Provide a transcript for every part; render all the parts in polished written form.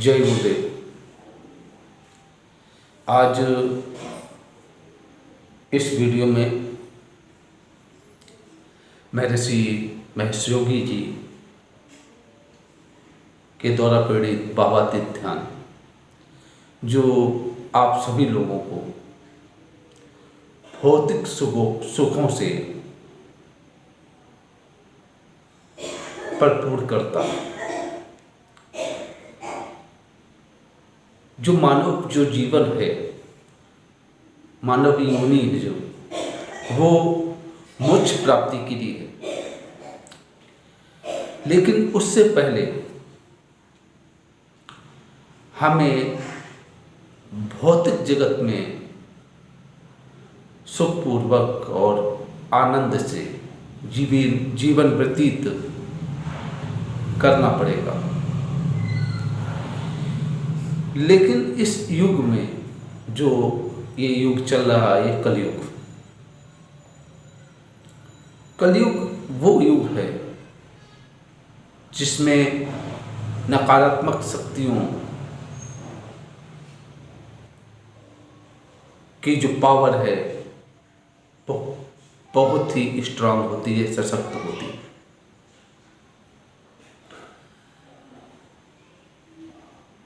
जय गुरुदेव। आज इस वीडियो में मैं ऋषि महेश योगी जी के द्वारा प्रेरित भावातीत ध्यान, जो आप सभी लोगों को भौतिक सुखों से भरपूर करता है। जो मानव जो जीवन है, मानव योनि है, जो वो मोक्ष प्राप्ति के लिए है। लेकिन उससे पहले हमें भौतिक जगत में सुखपूर्वक और आनंद से जीवन व्यतीत करना पड़ेगा। लेकिन इस युग में जो ये युग चल रहा है, ये कलयुग वो युग है जिसमें नकारात्मक शक्तियों की जो पावर है वो बहुत ही स्ट्रांग होती है, सशक्त होती है।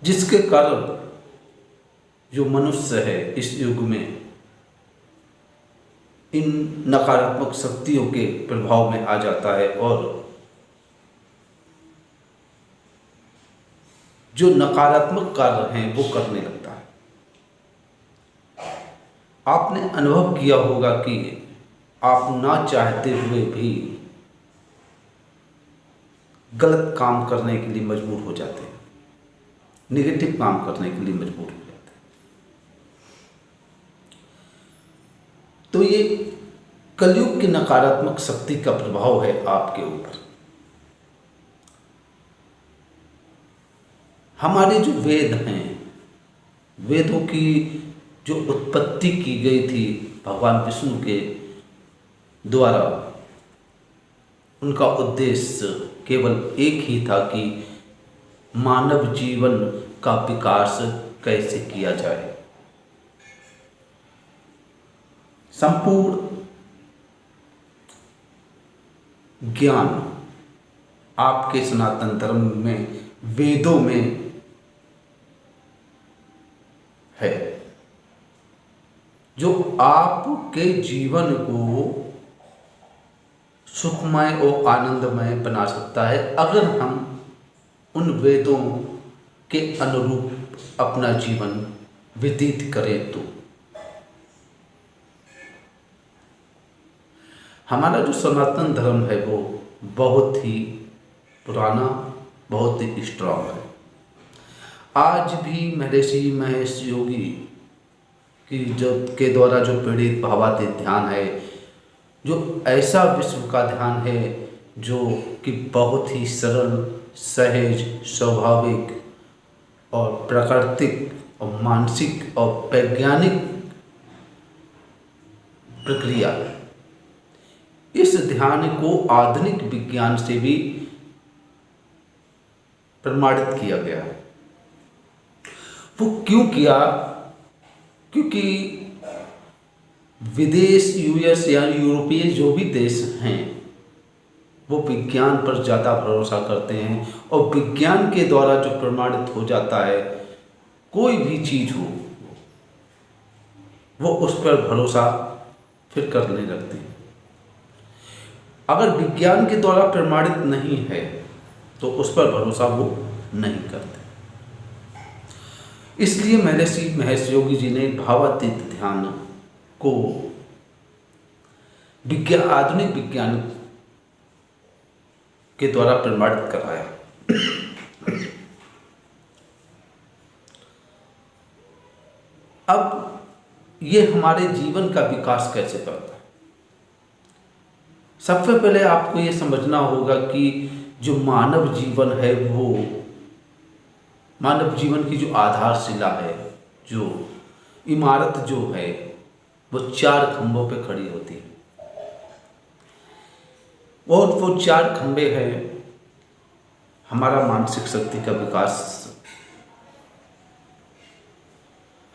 जिसके कारण जो मनुष्य है इस युग में इन नकारात्मक शक्तियों के प्रभाव में आ जाता है और जो नकारात्मक कार्य हैं वो करने लगता है। आपने अनुभव किया होगा कि आप ना चाहते हुए भी गलत काम करने के लिए मजबूर हो जाते हैं, नेगेटिव काम करने के लिए मजबूर हो जाते हैं। तो ये कलयुग की नकारात्मक शक्ति का प्रभाव है आपके ऊपर। हमारे जो वेद हैं, वेदों की जो उत्पत्ति की गई थी भगवान विष्णु के द्वारा, उनका उद्देश्य केवल एक ही था कि मानव जीवन का विकास कैसे किया जाए। संपूर्ण ज्ञान आपके सनातन धर्म में, वेदों में है, जो आपके जीवन को सुखमय और आनंदमय बना सकता है अगर हम उन वेदों के अनुरूप अपना जीवन व्यतीत करें। तो हमारा जो सनातन धर्म है वो बहुत ही पुराना, बहुत ही स्ट्रांग है। आज भी ऋषि महेश योगी की के द्वारा जो प्रेरित भावातीत ध्यान है, जो ऐसा विश्व का ध्यान है जो कि बहुत ही सरल, सहज, स्वाभाविक और प्राकृतिक और मानसिक और वैज्ञानिक प्रक्रिया है। इस ध्यान को आधुनिक विज्ञान से भी प्रमाणित किया गया है। वो क्यों किया? क्योंकि विदेश, यूएस या यूरोपीय जो भी देश हैं वो विज्ञान पर ज़्यादा भरोसा करते हैं और विज्ञान के द्वारा जो प्रमाणित हो जाता है कोई भी चीज़ हो, वो उस पर भरोसा फिर करने लगते हैं। अगर विज्ञान के द्वारा प्रमाणित नहीं है तो उस पर भरोसा वो नहीं करते। इसलिए ऋषि महेश योगी जी ने भावातीत ध्यान को आधुनिक विज्ञान के द्वारा प्रमाणित कराया। अब ये हमारे जीवन का विकास कैसे करता है? सबसे पहले आपको ये समझना होगा कि जो मानव जीवन है, वो मानव जीवन की जो आधारशिला है, जो इमारत जो है, वो 4 खंभों पे खड़ी होती है। और वो 4 खंभे हैं हमारा मानसिक शक्ति का विकास,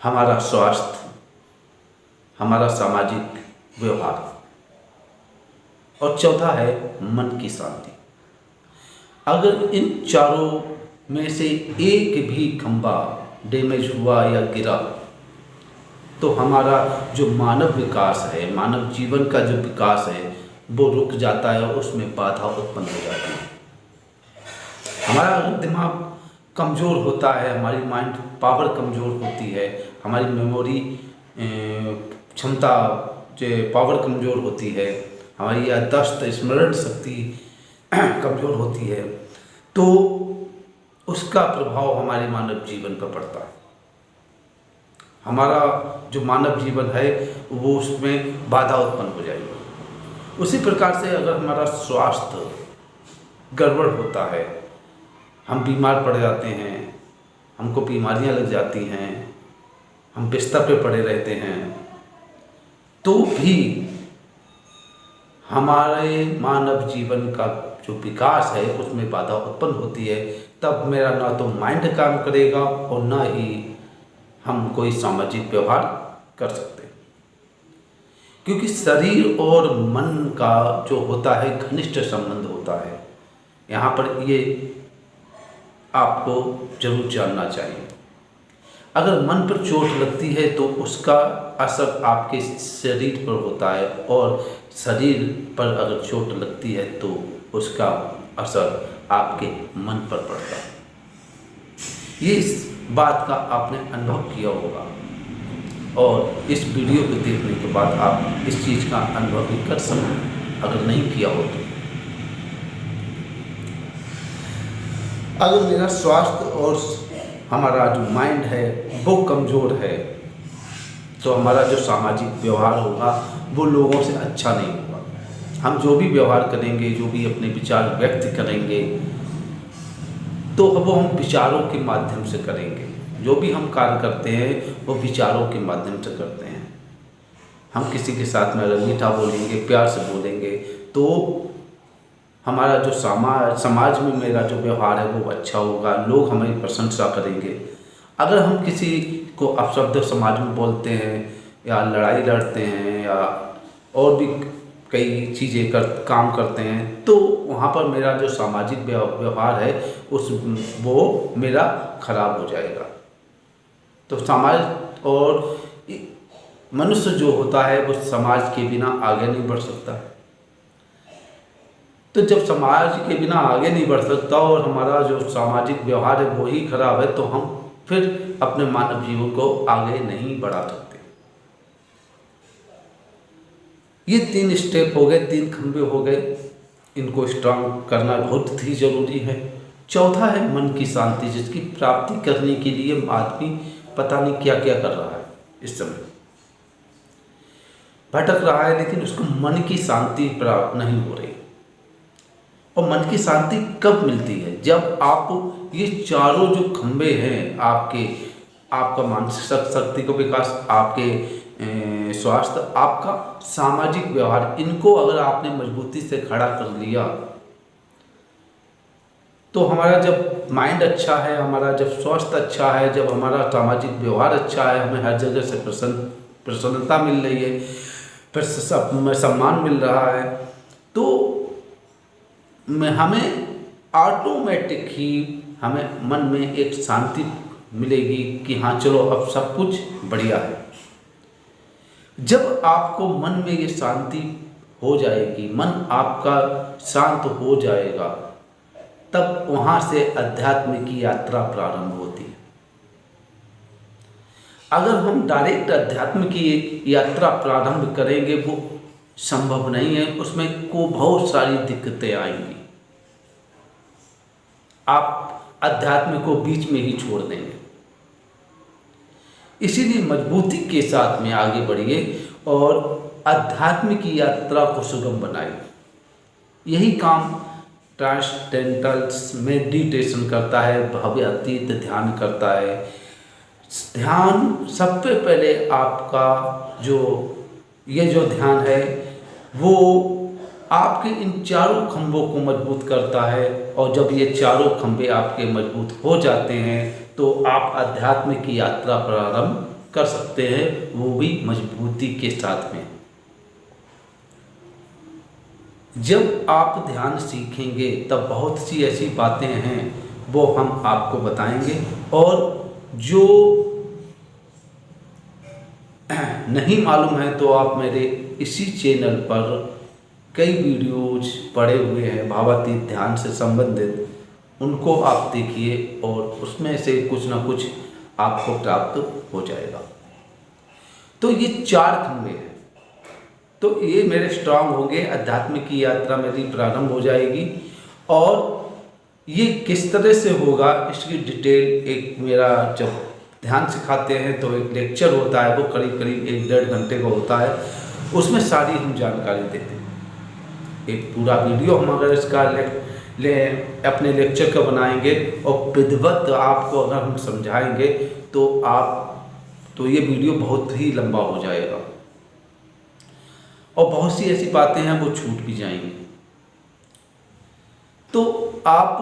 हमारा स्वास्थ्य, हमारा सामाजिक व्यवहार, और चौथा है मन की शांति। अगर इन चारों में से एक भी खंभा डैमेज हुआ या गिरा तो हमारा जो मानव विकास है, मानव जीवन का जो विकास है वो रुक जाता है, उसमें बाधा उत्पन्न हो जाती है। हमारा दिमाग कमज़ोर होता है, हमारी माइंड पावर कमज़ोर होती है, हमारी मेमोरी क्षमता जो पावर कमज़ोर होती है, हमारी याददाश्त स्मरण शक्ति कमज़ोर होती है, तो उसका प्रभाव हमारे मानव जीवन पर पड़ता है। हमारा जो मानव जीवन है वो उसमें बाधा उत्पन्न हो जाएगी। उसी प्रकार से अगर हमारा स्वास्थ्य गड़बड़ होता है, हम बीमार पड़ जाते हैं, हमको बीमारियां लग जाती हैं, हम बिस्तर पे पड़े रहते हैं, तो भी हमारे मानव जीवन का जो विकास है उसमें बाधा उत्पन्न होती है। तब मेरा ना तो माइंड काम करेगा और ना ही हम कोई सामाजिक व्यवहार कर सकते, क्योंकि शरीर और मन का जो होता है घनिष्ठ संबंध होता है। यहाँ पर ये आपको जरूर जानना चाहिए। अगर मन पर चोट लगती है तो उसका असर आपके शरीर पर होता है, और शरीर पर अगर चोट लगती है तो उसका असर आपके मन पर पड़ता है। ये इस बात का आपने अनुभव किया होगा, और इस वीडियो को देखने के बाद आप इस चीज़ का अनुभव भी कर सकते अगर नहीं किया हो तो। अगर मेरा स्वास्थ्य और हमारा जो माइंड है वो कमज़ोर है तो हमारा जो सामाजिक व्यवहार होगा वो लोगों से अच्छा नहीं होगा। हम जो भी व्यवहार करेंगे, जो भी अपने विचार व्यक्त करेंगे, तो वो हम विचारों के माध्यम से करेंगे। जो भी हम कार्य करते हैं वो विचारों के माध्यम से करते हैं। हम किसी के साथ में मीठा बोलेंगे, प्यार से बोलेंगे, तो हमारा जो समाज में मेरा जो व्यवहार है वो अच्छा होगा, लोग हमारी प्रशंसा करेंगे। अगर हम किसी को अपशब्द समाज में बोलते हैं या लड़ाई लड़ते हैं या और भी कई चीज़ें काम करते हैं, तो वहाँ पर मेरा जो सामाजिक व्यवहार है वो मेरा खराब हो जाएगा। तो समाज और मनुष्य जो होता है वो समाज के बिना आगे नहीं बढ़ सकता। तो जब समाज के बिना आगे नहीं बढ़ सकता और हमारा जो सामाजिक व्यवहार है वो ही खराब है, तो हम फिर अपने मानव जीवन को आगे नहीं बढ़ा सकते। ये 3 स्टेप हो गए, 3 खंभे हो गए, इनको स्ट्रांग करना बहुत ही जरूरी है। चौथा है मन की शांति, जिसकी प्राप्ति करने के लिए आदमी पता नहीं क्या क्या कर रहा है, इस समय भटक रहा है, लेकिन उसको मन की शांति प्राप्त नहीं हो रही। और मन की शांति कब मिलती है? जब आप ये चारों जो खंभे हैं आपका मानसिक शक्ति का विकास, आपके स्वास्थ्य, आपका सामाजिक व्यवहार, इनको अगर आपने मजबूती से खड़ा कर लिया तो हमारा जब माइंड अच्छा है, हमारा जब स्वास्थ्य अच्छा है, जब हमारा सामाजिक व्यवहार अच्छा है, हमें हर जगह से प्रसन्नता मिल रही है, फिर सम्मान मिल रहा है, तो हमें ऑटोमेटिक ही हमें मन में एक शांति मिलेगी कि हाँ चलो अब सब कुछ बढ़िया है। जब आपको मन में ये शांति हो जाएगी, मन आपका शांत हो जाएगा, तब वहाँ से अध्यात्म की यात्रा प्रारंभ होती है। अगर हम डायरेक्ट अध्यात्म की यात्रा प्रारंभ करेंगे वो संभव नहीं है, उसमें को बहुत सारी दिक्कतें आएंगी। आप अध्यात्म को बीच में ही छोड़ देंगे। इसीलिए मजबूती के साथ में आगे बढ़िए और अध्यात्म की यात्रा को सुगम बनाइए। यही काम ट्रांसडेंटल्स मेडिटेशन करता है, भव्य अतीत ध्यान करता है। ध्यान सबसे पहले आपका जो ध्यान है वो आपके इन चारों खंभों को मजबूत करता है, और जब ये चारों खंभे आपके मजबूत हो जाते हैं तो आप अध्यात्म की यात्रा प्रारंभ कर सकते हैं, वो भी मजबूती के साथ में। जब आप ध्यान सीखेंगे तब बहुत सी ऐसी बातें हैं वो हम आपको बताएंगे, और जो नहीं मालूम है तो आप मेरे इसी चैनल पर कई वीडियोज पड़े हुए हैं भावातीत ध्यान से संबंधित, उनको आप देखिए और उसमें से कुछ ना कुछ आपको प्राप्त हो जाएगा। तो ये 4 खंभे हैं, तो ये मेरे स्ट्रांग होंगे, अध्यात्म की यात्रा मेरी प्रारंभ हो जाएगी। और ये किस तरह से होगा इसकी डिटेल एक मेरा जब ध्यान सिखाते हैं तो एक लेक्चर होता है, वो करीब करीब 1-1.5 घंटे का होता है, उसमें सारी हम जानकारी देते हैं। एक पूरा वीडियो हम अगर इसका अपने लेक्चर का बनाएंगे और विधिवत आपको अगर हम समझाएंगे तो ये वीडियो बहुत ही लंबा हो जाएगा और बहुत सी ऐसी बातें हैं वो छूट भी जाएंगी। तो आप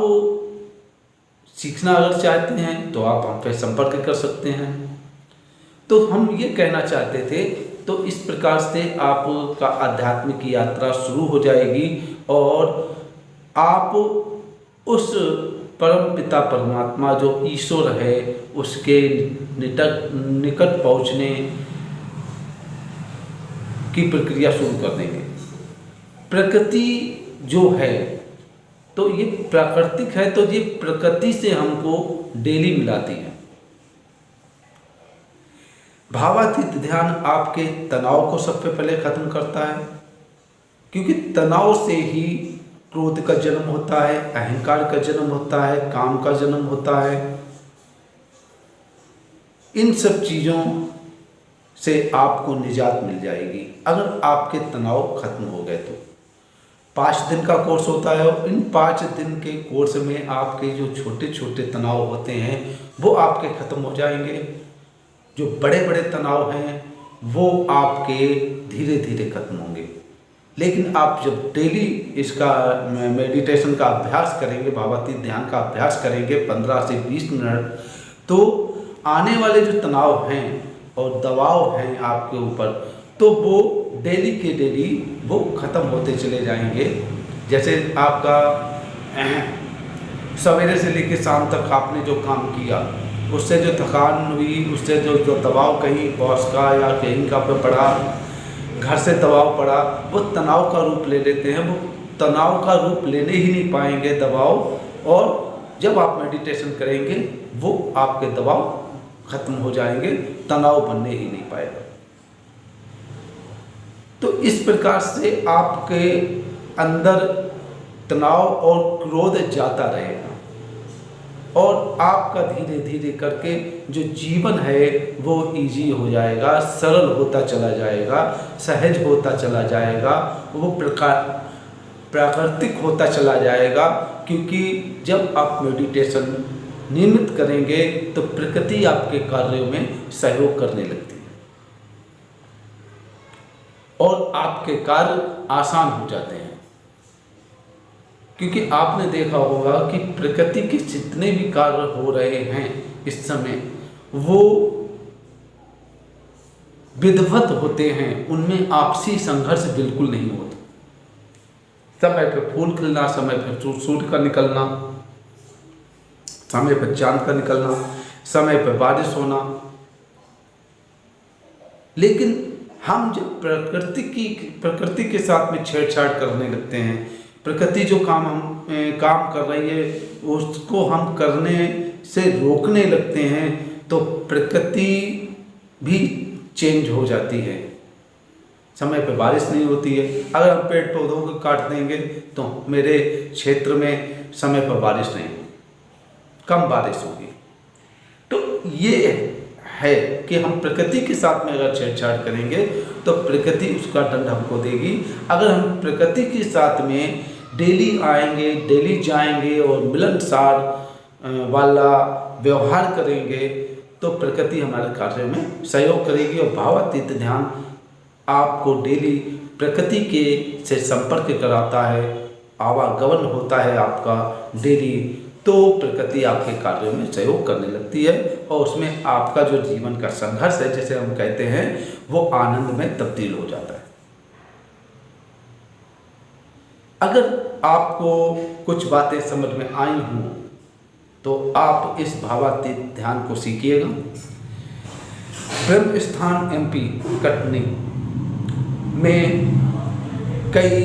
सीखना अगर चाहते हैं तो आप हम पे संपर्क कर सकते हैं। तो हम ये कहना चाहते थे, तो इस प्रकार से आपका आध्यात्मिक की यात्रा शुरू हो जाएगी और आप उस परम पिता परमात्मा जो ईश्वर है उसके निकट पहुँचने की प्रक्रिया शुरू कर देंगे। प्रकृति जो है तो ये प्राकृतिक है, तो ये प्रकृति से हमको डेली मिलाती है। भावातीत ध्यान आपके तनाव को सबसे पहले खत्म करता है, क्योंकि तनाव से ही क्रोध का जन्म होता है, अहंकार का जन्म होता है, काम का जन्म होता है। इन सब चीज़ों से आपको निजात मिल जाएगी अगर आपके तनाव खत्म हो गए तो। 5 दिन का कोर्स होता है और इन 5 दिन के कोर्स में आपके जो छोटे छोटे तनाव होते हैं वो आपके ख़त्म हो जाएंगे। जो बड़े बड़े तनाव हैं वो आपके धीरे धीरे खत्म होंगे। लेकिन आप जब डेली इसका मेडिटेशन का अभ्यास करेंगे, भावातीत ध्यान का अभ्यास करेंगे 15 से 20 मिनट, तो आने वाले जो तनाव हैं और दबाव हैं आपके ऊपर, तो वो डेली के डेली वो ख़त्म होते चले जाएंगे। जैसे आपका सवेरे से लेकर शाम तक आपने जो काम किया उससे जो थकान हुई, उससे जो दबाव कहीं बॉस का या कहीं का पे पड़ा, घर से दबाव पड़ा, वो तनाव का रूप ले लेते हैं। वो तनाव का रूप लेने ही नहीं पाएंगे दबाव, और जब आप मेडिटेशन करेंगे वो आपके दबाव खत्म हो जाएंगे, तनाव बनने ही नहीं पाएगा। तो इस प्रकार से आपके अंदर तनाव और क्रोध जाता रहेगा और आपका धीरे धीरे करके जो जीवन है वो इजी हो जाएगा, सरल होता चला जाएगा, सहज होता चला जाएगा, वो प्राकृतिक होता चला जाएगा। क्योंकि जब आप मेडिटेशन नियमित करेंगे तो प्रकृति आपके कार्यों में सहयोग करने लगती है और आपके कार्य आसान हो जाते हैं। क्योंकि आपने देखा होगा कि प्रकृति के जितने भी कार्य हो रहे हैं इस समय वो विधिवत होते हैं, उनमें आपसी संघर्ष बिल्कुल नहीं होता। समय पे फूल खिलना, समय पे सूर्य का निकलना, समय पे चांद का निकलना, समय पे बारिश होना। लेकिन हम जब प्रकृति के साथ में छेड़छाड़ करने लगते हैं, प्रकृति जो काम कर रही है उसको हम करने से रोकने लगते हैं, तो प्रकृति भी चेंज हो जाती है। समय पे बारिश नहीं होती है। अगर हम पेड़ पौधों को काट देंगे तो मेरे क्षेत्र में समय पर बारिश नहीं होगी, कम बारिश होगी। तो ये है कि हम प्रकृति के साथ में अगर छेड़छाड़ करेंगे तो प्रकृति उसका दंड हमको देगी। अगर हम प्रकृति के साथ में डेली आएंगे, डेली जाएंगे और मिलनसार वाला व्यवहार करेंगे तो प्रकृति हमारे कार्य में सहयोग करेगी। और भावातीत ध्यान आपको डेली प्रकृति के से संपर्क कराता है, आवागमन होता है आपका डेली तो प्रकृति आपके कार्यों में सहयोग करने लगती है और उसमें आपका जो जीवन का संघर्ष है, जैसे हम कहते हैं, वो आनंद में तब्दील हो जाता है। अगर आपको कुछ बातें समझ में आई हों तो आप इस भावातीत ध्यान को सीखिएगा। ब्रह्म स्थान एमपी कटनी में कई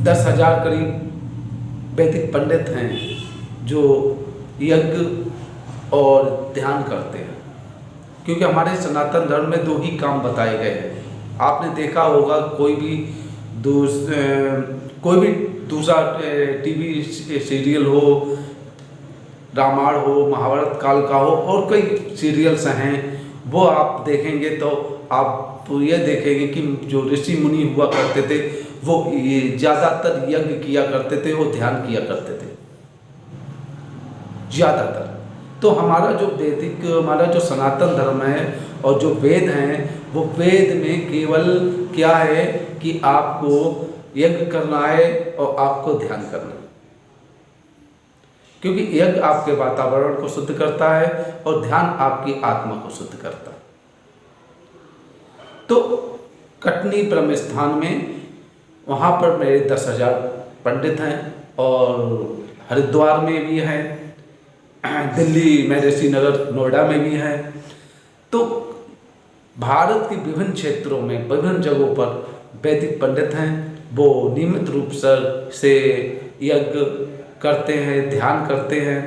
10,000 करीब वैदिक पंडित हैं जो यज्ञ और ध्यान करते हैं, क्योंकि हमारे सनातन धर्म में 2 ही काम बताए गए हैं। आपने देखा होगा कोई भी दूसरा टीवी सीरियल हो, रामायण हो, महाभारत काल का हो और कई सीरियल्स हैं, वो आप देखेंगे तो आप ये देखेंगे कि जो ऋषि मुनि हुआ करते थे वो ये ज़्यादातर यज्ञ किया करते थे, वो ध्यान किया करते थे ज़्यादातर। तो हमारा जो सनातन धर्म है और जो वेद हैं, वो वेद में केवल क्या है कि आपको यज्ञ करना है और आपको ध्यान करना है, क्योंकि यज्ञ आपके वातावरण को शुद्ध करता है और ध्यान आपकी आत्मा को शुद्ध करता है। तो कटनी ब्रह्म स्थान में वहाँ पर मेरे 10,000 पंडित हैं और हरिद्वार में भी हैं, दिल्ली में श्रीनगर नोएडा में भी हैं। तो भारत के विभिन्न क्षेत्रों में विभिन्न जगहों पर वैदिक पंडित हैं, वो नियमित रूप से यज्ञ करते हैं, ध्यान करते हैं,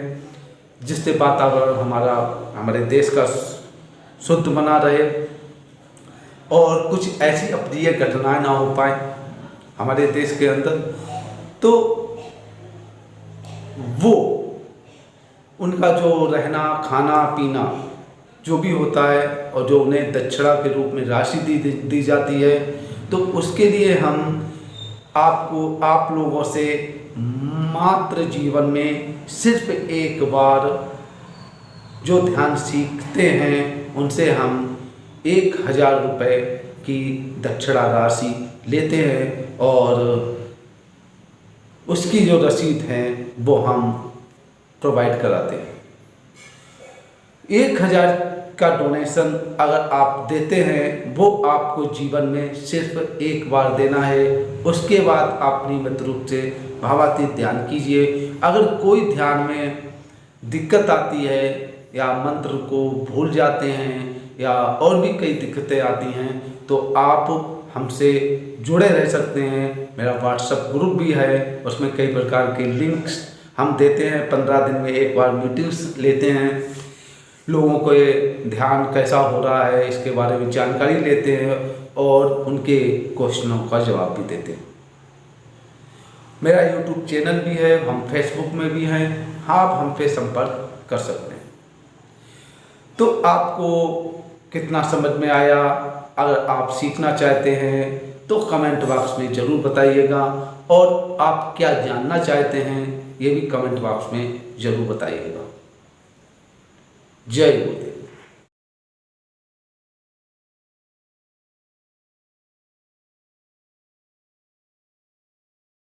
जिससे वातावरण हमारे देश का शुद्ध बना रहे और कुछ ऐसी अप्रिय घटनाएं ना हो पाए हमारे देश के अंदर। तो वो उनका जो रहना खाना पीना जो भी होता है और जो उन्हें दक्षिणा के रूप में राशि दी जाती है, तो उसके लिए हम आप लोगों से मात्र जीवन में सिर्फ एक बार जो ध्यान सीखते हैं उनसे हम 1,000 रुपये की दक्षिणा राशि लेते हैं और उसकी जो रसीद है वो हम प्रोवाइड कराते हैं। 1,000 का डोनेशन अगर आप देते हैं, वो आपको जीवन में सिर्फ एक बार देना है। उसके बाद आप नियमित रूप से भावातीत ध्यान कीजिए। अगर कोई ध्यान में दिक्कत आती है या मंत्र को भूल जाते हैं या और भी कई दिक्कतें आती हैं, तो आप हमसे जुड़े रह सकते हैं। मेरा व्हाट्सएप ग्रुप भी है, उसमें कई प्रकार के लिंक्स हम देते हैं। 15 दिन में एक बार मीटिंग्स लेते हैं, लोगों को ये ध्यान कैसा हो रहा है इसके बारे में जानकारी लेते हैं और उनके क्वेश्चनों का जवाब भी देते हैं। मेरा यूट्यूब चैनल भी है, हम फेसबुक में भी हैं, आप हम पे संपर्क कर सकते हैं। तो आपको कितना समझ में आया, अगर आप सीखना चाहते हैं तो कमेंट बॉक्स में ज़रूर बताइएगा और आप क्या जानना चाहते हैं ये भी कमेंट बॉक्स में ज़रूर बताइएगा। जय गुरुदेव।